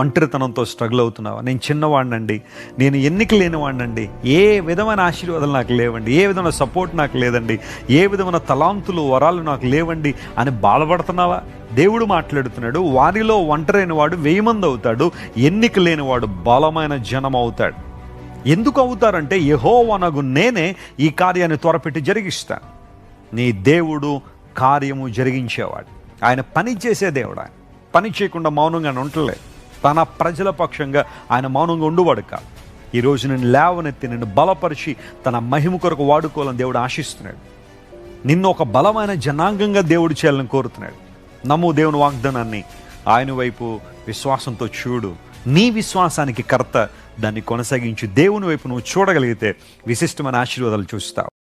ఒంటరితనంతో struggle అవుతున్నావా? నేను చిన్నవాడినండి, నేను ఎన్నిక లేనివాడినండి, ఏ విధమైన ఆశీర్వాదాలు నాకు లేవండి, ఏ విధమైన సపోర్ట్ నాకు లేదండి, ఏ విధమైన తలాంతులు వరాలు నాకు లేవండి అని బాధపడుతున్నావా? దేవుడు మాట్లాడుతున్నాడు, వారిలో ఒంటరైన వాడు 1000 మంది అవుతాడు, ఎన్నిక లేనివాడు బలమైన జనం అవుతాడు. ఎందుకు అవుతారంటే యెహోవానగు నేనే ఈ కార్యాన్ని త్వరపెట్టి జరిగిస్తాను. నీ దేవుడు కార్యము జరిగించేవాడు. ఆయన పని చేసే దేవుడు. ఆయన పని చేయకుండా మౌనంగా ఉండలేదు. తన ప్రజల పక్షంగా ఆయన మౌనంగా ఉండువాడు కాదు. ఈరోజు నేను లేవనెత్తి నిన్ను బలపరిచి తన మహిమ కొరకు వాడుకోవాలని దేవుడు ఆశిస్తున్నాడు. నిన్ను ఒక బలమైన జనాంగంగా దేవుడు చేయాలని కోరుతున్నాడు. నమ్ము దేవుని వాగ్దానాన్ని, ఆయన వైపు విశ్వాసంతో చూడు. నీ విశ్వాసానికి కర్త, దాన్ని కొనసాగించి దేవుని వైపు నువ్వు చూడగలిగితే విశిష్టమైన ఆశీర్వాదాలు చూస్తావు.